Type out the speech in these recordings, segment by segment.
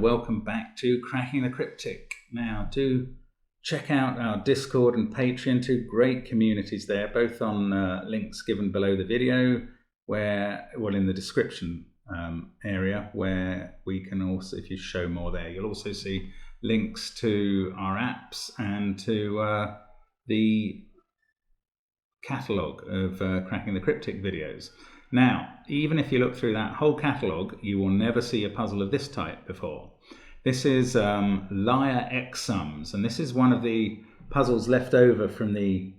welcome back to Cracking the Cryptic. Now, do check out our Discord and Patreon, two great communities there, both on links given below the video, in the description area, where we can also, if you show more there, you'll also see links to our apps and to the catalogue of Cracking the Cryptic videos. Now, even if you look through that whole catalogue, you will never see a puzzle of this type before. This is Liar X Sums, and this is one of the puzzles left over from the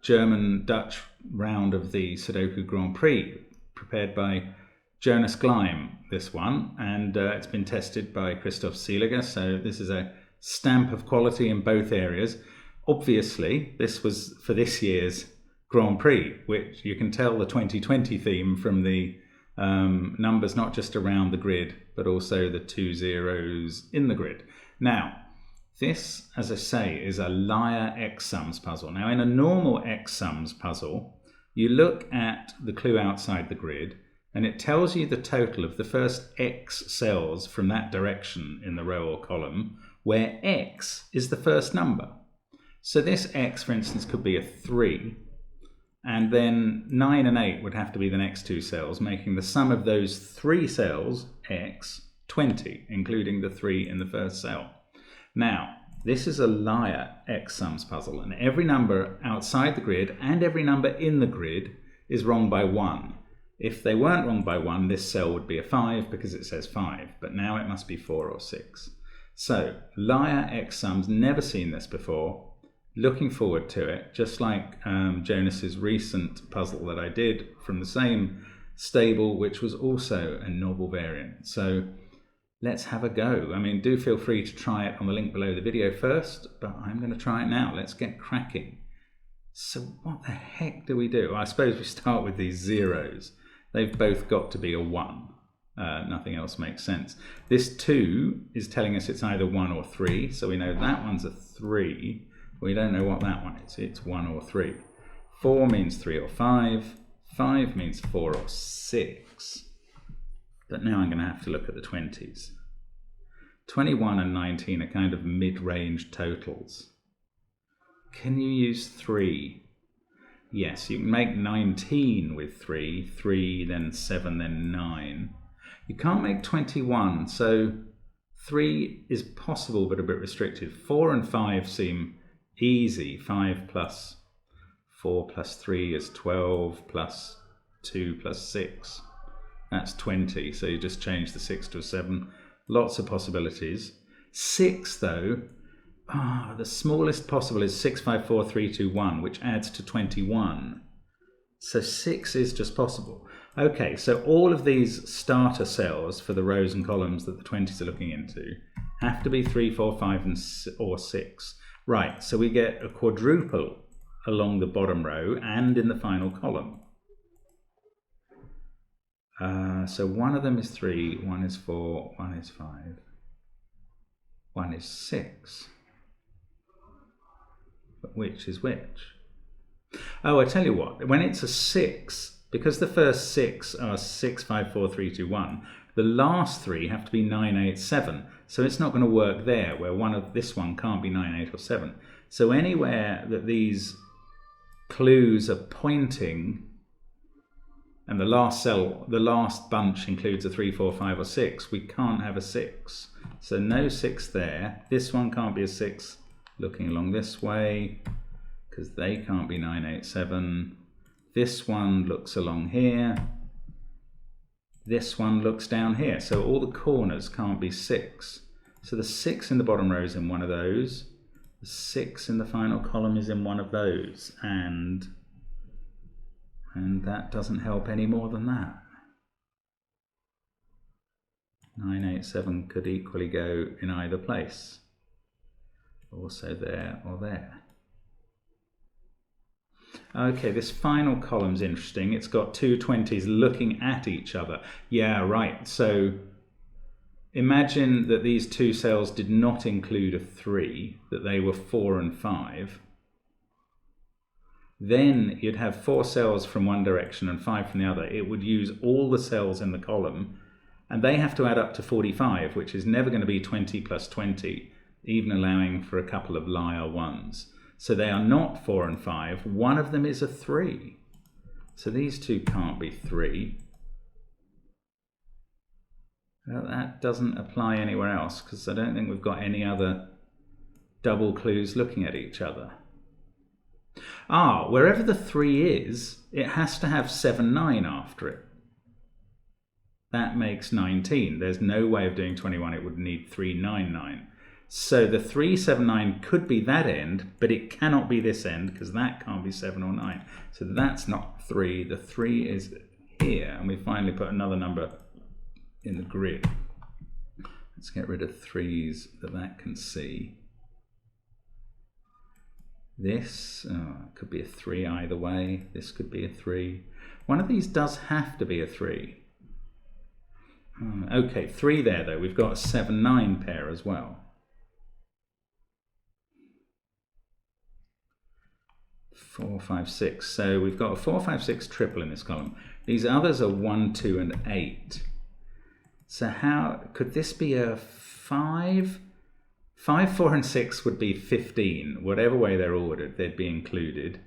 German-Dutch round of the Sudoku Grand Prix, prepared by Jonas Gleim, this one, and it's been tested by Christoph Seeliger, so this is a stamp of quality in both areas. Obviously, this was for this year's Grand Prix, which you can tell the 2020 theme from the numbers not just around the grid, but also the 2 zeros in the grid. Now, this, as I say, is a Liar X Sums puzzle. Now, in a normal X Sums puzzle, you look at the clue outside the grid, and it tells you the total of the first X cells from that direction in the row or column, where X is the first number. So this X, for instance, could be a 3. And then 9 and 8 would have to be the next two cells, making the sum of those 3 cells, X, 20, including the 3 in the first cell. Now, this is a Liar X Sums puzzle, and every number outside the grid and every number in the grid is wrong by 1. If they weren't wrong by 1, this cell would be a 5 because it says 5, but now it must be 4 or 6. So, Liar X Sums, never seen this before. Looking forward to it, just like Jonas's recent puzzle that I did from the same stable, which was also a novel variant. So let's have a go. I mean, do feel free to try it on the link below the video first, but I'm going to try it now. Let's get cracking. So what the heck do we do? I suppose we start with these zeros. They've both got to be a 1. Nothing else makes sense. This 2 is telling us it's either 1 or 3, so we know that one's a 3. We don't know what that one is. It's 1 or 3. 4 means 3 or 5. 5 means 4 or 6. But now I'm going to have to look at the 20s. 21 and 19 are kind of mid-range totals. Can you use 3? Yes, you can make 19 with 3. 3, then 7, then 9. You can't make 21, so 3 is possible but a bit restricted. 4 and 5 seem easy. 5 plus 4 plus 3 is 12, plus 2 plus 6. That's 20, so you just change the 6 to a 7. Lots of possibilities. 6, though, the smallest possible is 6, 5, 4, 3, 2, 1, which adds to 21. So 6 is just possible. Okay, so all of these starter cells for the rows and columns that the 20s are looking into have to be 3, 4, 5, or 6. Right, so we get a quadruple along the bottom row and in the final column. So one of them is 3, one is 4, one is 5, one is 6. But which is which? Oh, I tell you what, when it's a 6, because the first 6 are 6, 5, 4, 3, 2, 1, the last 3 have to be 9, 8, 7. So it's not going to work there, where this one can't be 9, 8, or 7. So anywhere that these clues are pointing, and the last cell, the last bunch includes a 3, 4, 5, or 6, we can't have a 6. So no 6 there. This one can't be a 6 looking along this way, because they can't be 9, 8, 7. This one looks along here. This one looks down here, so all the corners can't be 6. So the 6 in the bottom row is in one of those. The 6 in the final column is in one of those. And that doesn't help any more than that. 9, 8, 7 could equally go in either place. Also there or there. Okay, this final column's interesting. It's got two 20s looking at each other. Yeah, right. So imagine that these two cells did not include a 3, that they were 4 and 5. Then you'd have 4 cells from one direction and 5 from the other. It would use all the cells in the column, And they have to add up to 45, which is never going to be 20 plus 20, even allowing for a couple of liar ones. So they are not 4 and 5. One of them is a 3. So these two can't be 3. Well, that doesn't apply anywhere else, because I don't think we've got any other double clues looking at each other. Wherever the 3 is, it has to have 7, 9 after it. That makes 19. There's no way of doing 21. It would need 3, 9, 9. So the 3, 7, 9 could be that end, but it cannot be this end, because that can't be 7 or 9. So that's not 3. The 3 is here, and we finally put another number in the grid. Let's get rid of 3s that can see. This could be a 3 either way. This could be a 3. One of these does have to be a 3. Okay, 3 there though. We've got a 7, 9 pair as well. 4, 5, 6. So we've got a 4, 5, 6 triple in this column. These others are 1, 2, and 8. So how could this be a 5? 5, 4, and 6 would be 15. Whatever way they're ordered, they'd be included.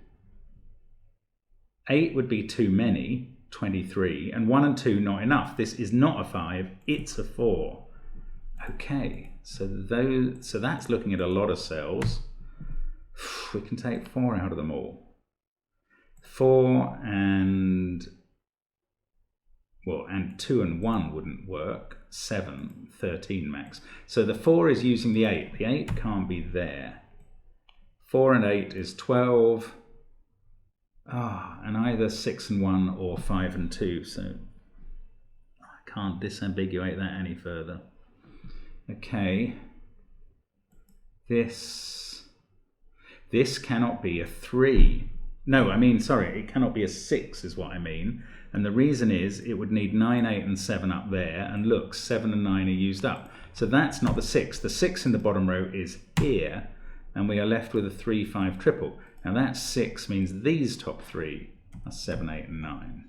8 would be too many, 23. And 1 and 2, not enough. This is not a 5, it's a 4. Okay, so that's looking at a lot of cells. We can take 4 out of them all. 4 and 2 and 1 wouldn't work. 7, 13 max. So the 4 is using the 8. The 8 can't be there. 4 and 8 is 12. And either 6 and 1 or 5 and 2. So I can't disambiguate that any further. Okay. This cannot be a 3. No, I mean, sorry, it cannot be a 6 is what I mean. And the reason is it would need 9, 8 and 7 up there. And look, 7 and 9 are used up. So that's not the 6. The 6 in the bottom row is here. And we are left with a 3, 5 triple. Now that 6 means these top 3 are 7, 8 and 9.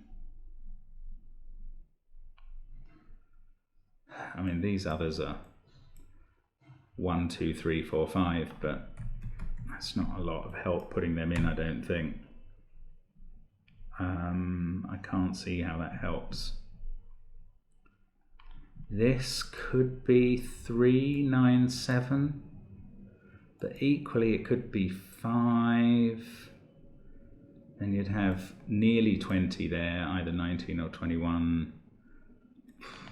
I mean, these others are 1, 2, 3, 4, 5. But that's not a lot of help putting them in, I don't think. I can't see how that helps. This could be 3, 9, 7, but equally it could be 5. Then you'd have nearly 20 there, either 19 or 21.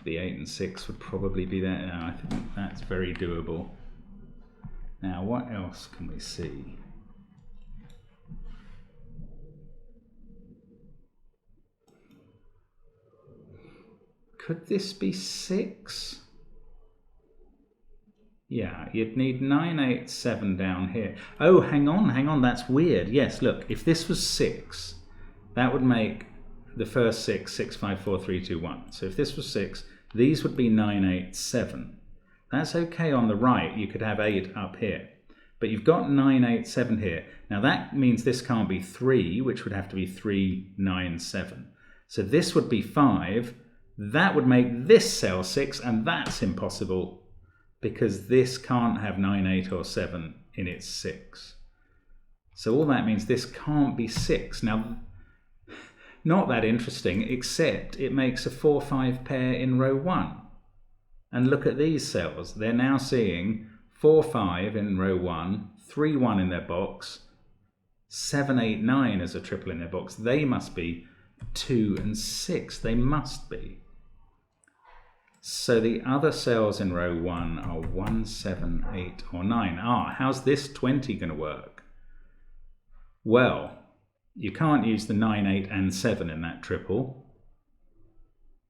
The 8 and 6 would probably be there. No, I think that's very doable. Now, what else can we see? Could this be 6? Yeah, you'd need 9, 8, 7 down here. Oh, hang on, that's weird. Yes, look, if this was 6, that would make the first 6, 6, 5, 4, 3, 2, 1. So if this was 6, these would be 9, 8, 7. That's okay on the right, you could have 8 up here. But you've got 9, 8, 7 here. Now that means this can't be 3, which would have to be 3, 9, 7. So this would be 5. That would make this cell 6, and that's impossible because this can't have 9, 8 or 7 in its 6. So all that means this can't be 6. Now, not that interesting, except it makes a 4, 5 pair in row 1. And look at these cells. They're now seeing 4, 5 in row 1, 3, 1 in their box, 7, 8, 9 as a triple in their box. They must be 2 and 6. They must be. So the other cells in row 1 are 1, 7, 8 or 9. How's this 20 going to work? Well, you can't use the 9, 8 and 7 in that triple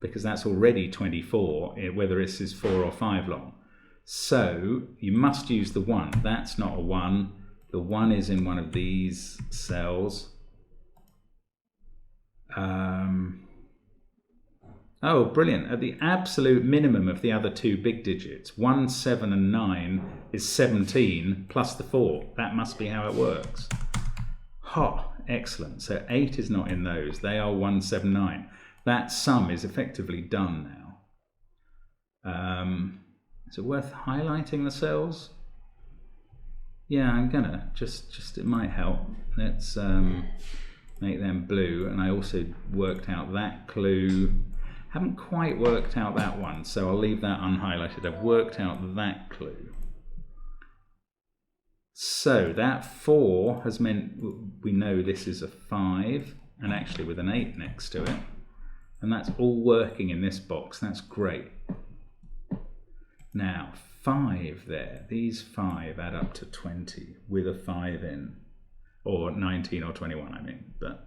because that's already 24, whether this is 4 or 5 long. So you must use the 1. That's not a 1. The 1 is in one of these cells. Oh, brilliant. At the absolute minimum of the other two big digits, 1, 7 and 9 is 17 plus the 4. That must be how it works. Excellent. So 8 is not in those. They are 1, 7, 9. That sum is effectively done now. Is it worth highlighting the cells? Yeah, I'm gonna just it might help. Let's make them blue. And I also worked out that clue. Haven't quite worked out that one, so I'll leave that unhighlighted. I've worked out that clue. So that 4 has meant we know this is a 5, and actually with an 8 next to it. And that's all working in this box. That's great. Now, 5 there. These 5 add up to 20 with a 5 in. Or 19 or 21, I mean. But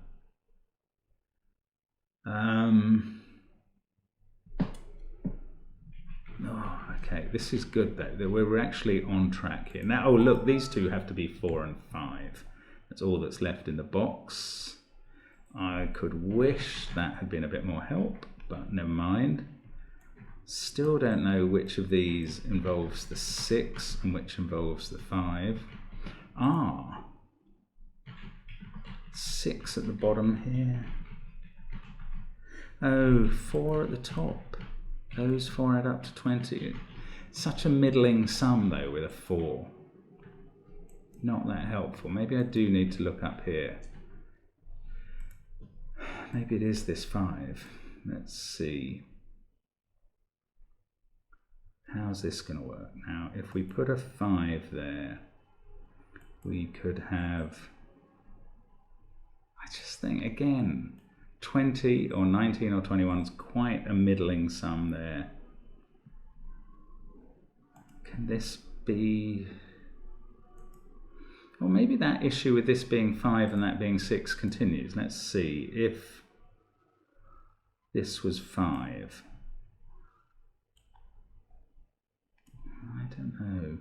oh, okay, this is good though, that we're actually on track here. Now, oh look, these two have to be 4 and 5. That's all that's left in the box. I could wish that had been a bit more help, but never mind. Still don't know which of these involves the 6 and which involves the 5. Ah, 6 at the bottom here. Oh, 4 at the top. Those 4 add up to 20. Such a middling sum though with a 4. Not that helpful. Maybe I do need to look up here. Maybe it is this 5. Let's see. How's this going to work? Now, if we put a 5 there, we could have, I just think, again, 20 or 19 or 21 is quite a middling sum there. Can this be... Or maybe that issue with this being 5 and that being 6 continues. Let's see if this was 5. I don't know.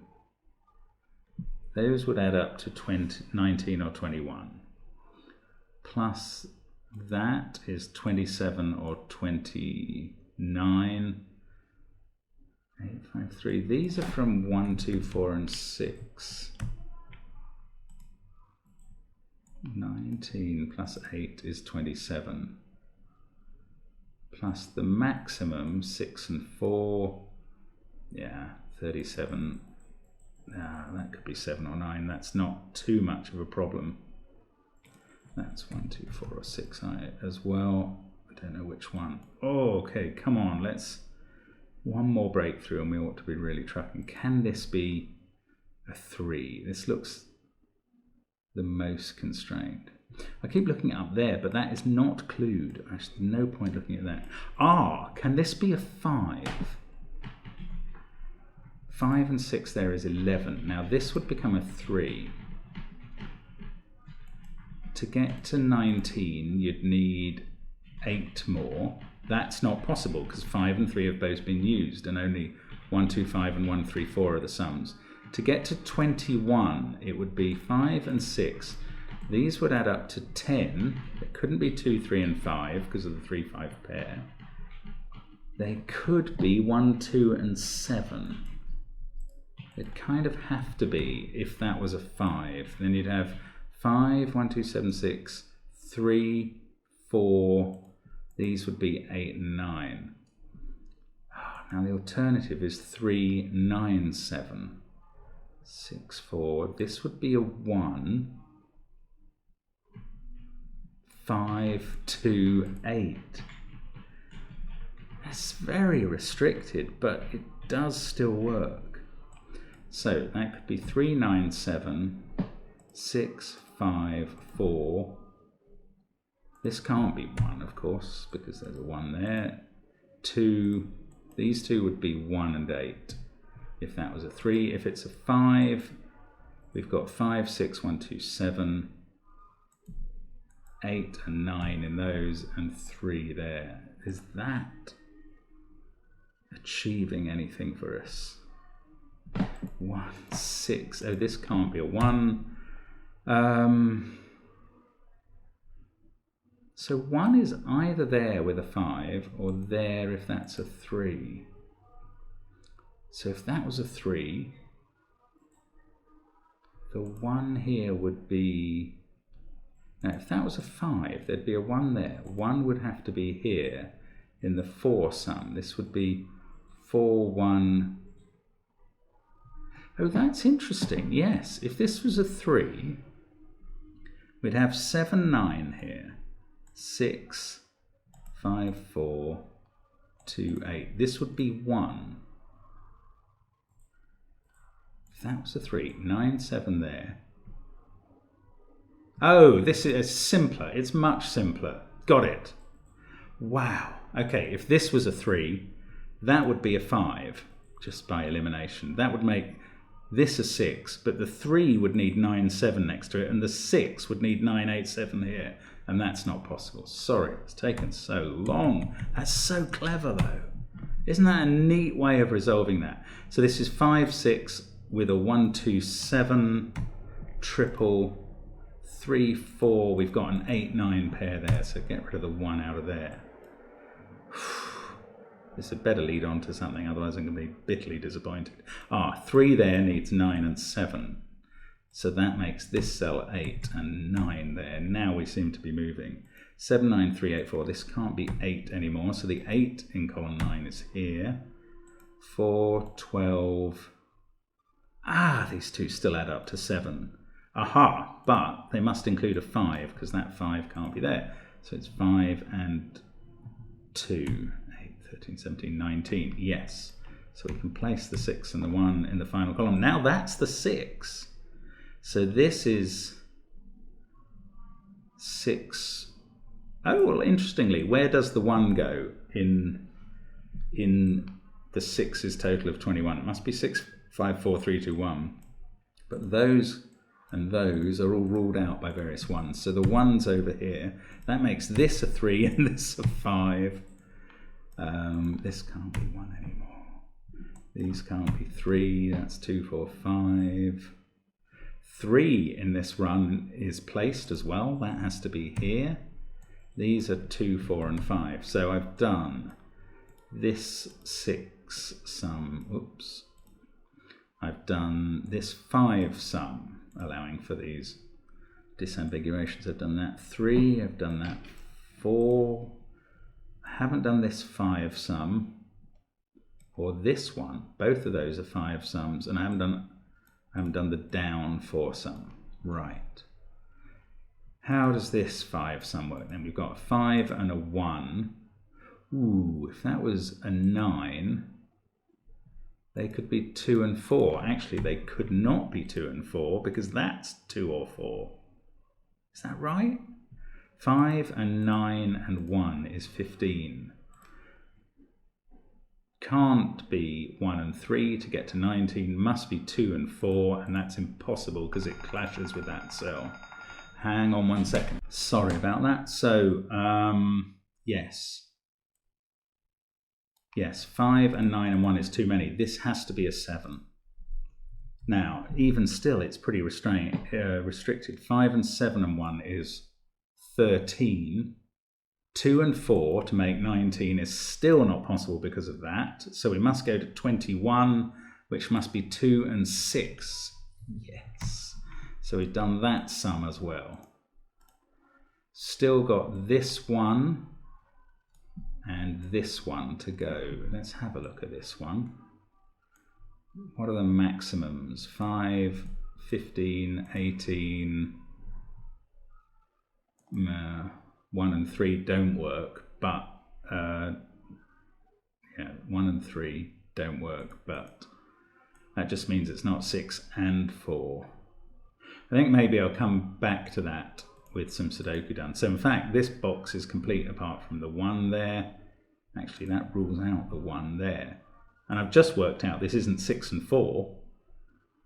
Those would add up to 19 or 21. Plus that is 27 or 29. 8, 5, 3. These are from 1, 2, 4, and 6. 19 plus 8 is 27. Plus the maximum, 6 and 4. Yeah, 37. That could be 7 or 9. That's not too much of a problem. That's 1, 2, 4, or 6 as well. I don't know which one. Oh, okay, come on. Let's one more breakthrough and we ought to be really trucking. Can this be a 3? This looks the most constrained. I keep looking up there, but that is not clued. Actually, no point looking at that. Ah, can this be a 5? 5 and 6 there is 11. Now this would become a 3. To get to 19, you'd need 8 more. That's not possible because 5 and 3 have both been used, and only 1, 2, 5 and 1, 3, 4 are the sums. To get to 21, it would be 5 and 6. These would add up to 10. It couldn't be 2, 3, and 5 because of the 3, 5 pair. They could be 1, 2, and 7. It'd kind of have to be if that was a 5. Then you'd have 5, 1, 2, 7, 6, 3, 4. These would be 8 and 9. Now the alternative is 3, 9, 7. 6, 4. This would be a 1. 5, 2, 8. That's very restricted, but it does still work. So that could be 3, 9, 7, 6, 5, 4. This can't be 1, of course, because there's a 1 there. 2. These two would be 1 and 8. If that was a 3. If it's a 5, we've got 5, 6, 1, 2, 7, 8 and 9 in those, and 3 there. Is that achieving anything for us? 1, 6. Oh, this can't be a 1. So 1 is either there with a 5 or there if that's a 3. So if that was a 3, the 1 here would be... Now if that was a 5, there'd be a 1 there. 1 would have to be here in the 4 sum. This would be 4, 1. Oh, that's interesting. Yes, if this was a 3, we'd have 7, 9 here. 6, 5, 4, 2, 8. This would be 1. If that was a 3, 9, 7 there. Oh, this is simpler. It's much simpler. Got it. Wow. Okay, if this was a 3, that would be a 5, just by elimination. That would make this a 6, but the 3 would need 9, 7 next to it, and the 6 would need 9, 8, 7 here, and that's not possible. Sorry, it's taken so long. That's so clever, though. Isn't that a neat way of resolving that? So this is 5, 6 with a 1, 2, 7, triple, 3, 4. We've got an 8, 9 pair there, so get rid of the 1 out of there. This had better lead on to something, otherwise I'm going to be bitterly disappointed. 3 there needs 9 and 7. So that makes this cell 8 and 9 there. Now we seem to be moving. 7, 9, 3, 8, 4. This can't be 8 anymore. So the 8 in column 9 is here. 4, 12. These two still add up to 7. Aha, but they must include a 5 because that 5 can't be there. So it's 5 and 2. 13, 17, 19, yes. So we can place the 6 and the 1 in the final column. Now that's the 6. So this is 6. Oh, well, interestingly, where does the 1 go in the 6's total of 21? It must be 6, 5, 4, 3, 2, 1. But those and those are all ruled out by various 1s. So the 1's over here. That makes this a 3 and this a 5. This can't be 1 anymore. These can't be 3. That's 2, 4, 5. 3 in this run is placed as well. That has to be here. These are 2, 4, and 5. So I've done this 6 sum. Oops. I've done this 5 sum, allowing for these disambiguations. I've done that 3. I've done that 4. I haven't done this 5 sum or this one. Both of those are 5 sums, and I haven't done the down 4 sum. Right. How does this 5 sum work then? We've got a 5 and a 1. Ooh, if that was a 9, they could be 2 and 4. Actually, they could not be 2 and 4 because that's 2 or 4. Is that right? 5 and 9 and 1 is 15. Can't be 1 and 3 to get to 19. Must be 2 and 4, and that's impossible because it clashes with that cell. Hang on 1 second. Sorry about that. So, yes. Yes, 5 and 9 and 1 is too many. This has to be a 7. Now, even still, it's pretty restricted. 5 and 7 and 1 is 13. 2 and 4 to make 19 is still not possible because of that. So we must go to 21, which must be 2 and 6. Yes. So we've done that sum as well. Still got this one and this one to go. Let's have a look at this one. What are the maximums? 5, 15, 18... 1 and 3 don't work, but 1 and 3 don't work, but that just means it's not 6 and 4. I think maybe I'll come back to that with some Sudoku done. So in fact, this box is complete apart from the 1 there. Actually, that rules out the 1 there. And I've just worked out this isn't 6 and 4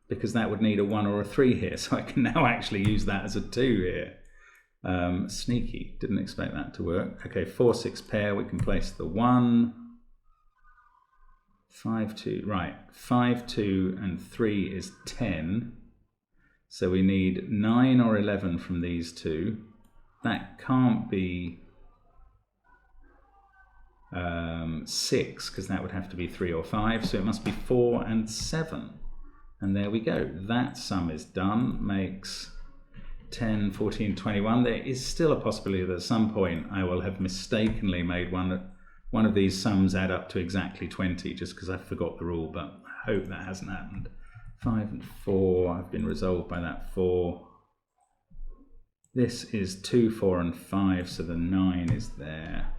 because that would need a 1 or a 3 here. So I can now actually use that as a 2 here. Sneaky, didn't expect that to work. Okay, 4, 6 pair, we can place the 1. 5, 2, right. 5, 2 and 3 is 10. So we need 9 or 11 from these two. That can't be 6 because that would have to be 3 or 5. So it must be 4 and 7. And there we go. That sum is done. Makes 10, 14, 21. There is still a possibility that at some point I will have mistakenly made one one of these sums add up to exactly 20, just because I forgot the rule, but I hope that hasn't happened. 5 and 4 have been resolved by that 4. This is 2, 4 and 5, so the 9 is there.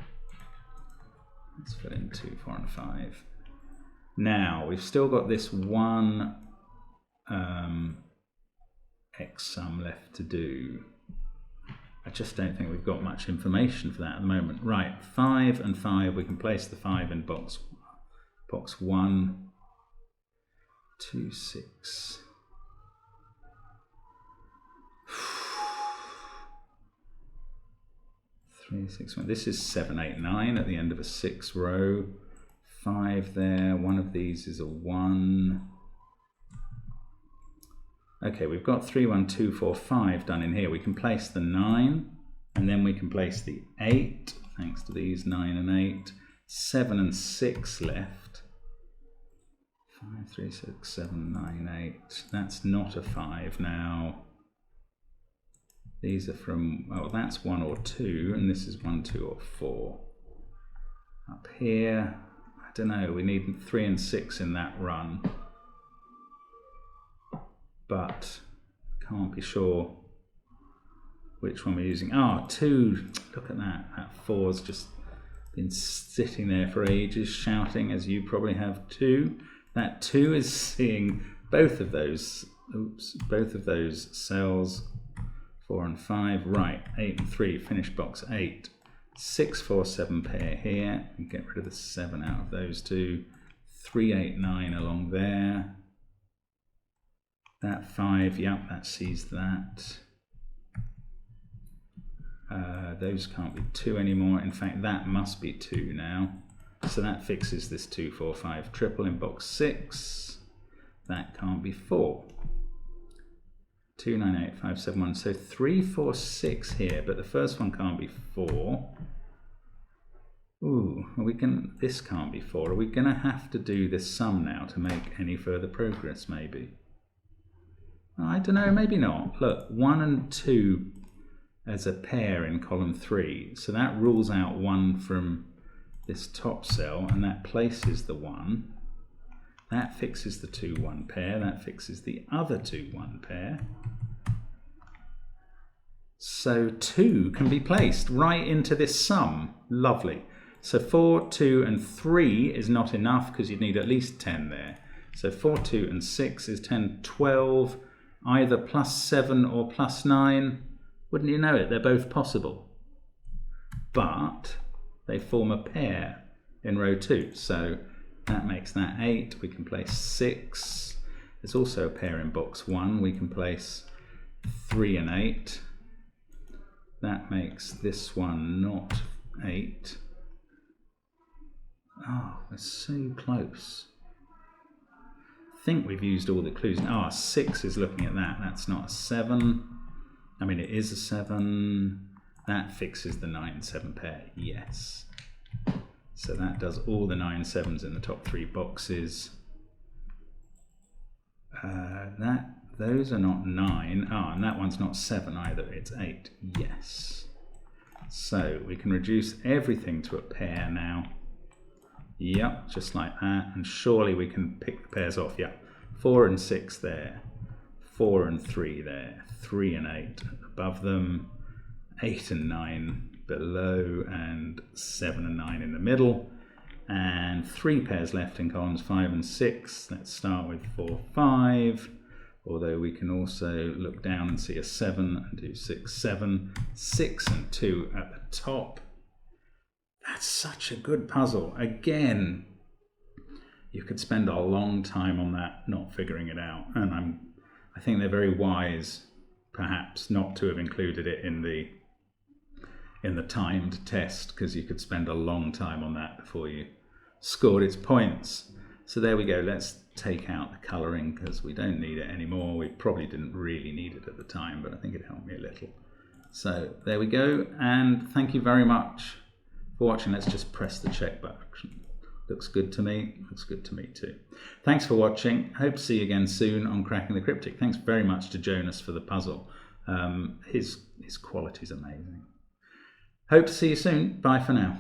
Let's fill in 2, 4 and 5. Now, we've still got this one X sum left to do. I just don't think we've got much information for that at the moment. Right, 5 and 5, we can place the 5 in box 1, 2, 6. 3, 6, 1. This is 7, 8, 9 at the end of a 6 row. 5 there, one of these is a 1. Okay, we've got 3, 1, 2, 4, 5 done in here. We can place the 9, and then we can place the 8, thanks to these 9 and 8. 7 and 6 left. 5, 3, 6, 7, 9, 8. That's not a 5 now. These are from, oh, that's 1 or 2, and this is 1, 2 or 4. Up here, I don't know, we need 3 and 6 in that run. But can't be sure which one we're using. Ah, 2, look at that. That 4's just been sitting there for ages, shouting, as you probably have too. That 2 is seeing both of those, both of those cells, 4 and 5. Right, 8 and 3, finish box 8. 6, 4, 7 pair here, and get rid of the 7 out of those two. 3, 8, 9 along there. That 5, yep, that sees that. Those can't be 2 anymore. In fact, that must be 2 now. So that fixes this 2, 4, 5 triple in box 6. That can't be 4. 2, 9, 8, 5, 7, 1. So 3, 4, 6 here, but the first one can't be 4. Ooh, this can't be 4. Are we going to have to do this sum now to make any further progress, maybe? I don't know, maybe not. Look, 1 and 2 as a pair in column 3. So that rules out 1 from this top cell, and that places the 1. That fixes the 2, 1 pair. That fixes the other 2, 1 pair. So 2 can be placed right into this sum. Lovely. So 4, 2 and 3 is not enough because you'd need at least 10 there. So 4, 2 and 6 is 10, 12. Either plus 7 or plus 9, wouldn't you know it, they're both possible. But they form a pair in row 2, so that makes that 8. We can place 6. There's also a pair in box 1. We can place 3 and 8. That makes this one not 8. Oh, we're so close. I think we've used all the clues. Ah, 6 is looking at that. That's not a 7. I mean, it is a 7. That fixes the 9, 7 pair. Yes. So that does all the 9, 7s in the top 3 boxes. Those are not 9. Ah, and that one's not 7 either. It's 8. Yes. So we can reduce everything to a pair now. Yep, just like that, and surely we can pick the pairs off. Yep, 4 and 6 there, 4 and 3 there, 3 and 8 above them, 8 and 9 below, and 7 and 9 in the middle, and 3 pairs left in columns 5 and 6. Let's start with 4, 5, although we can also look down and see a 7 and do 6, 7, 6 and 2 at the top. That's such a good puzzle. Again, you could spend a long time on that, not figuring it out. And I think they're very wise, perhaps, not to have included it in the timed test, because you could spend a long time on that before you scored its points. So there we go. Let's take out the colouring because we don't need it anymore. We probably didn't really need it at the time, but I think it helped me a little. So there we go. And thank you very much for watching. Let's just press the check button. Looks good to me. Looks good to me too. Thanks for watching. Hope to see you again soon on Cracking the Cryptic. Thanks very much to Jonas for the puzzle. His quality's amazing. Hope to see you soon. Bye for now.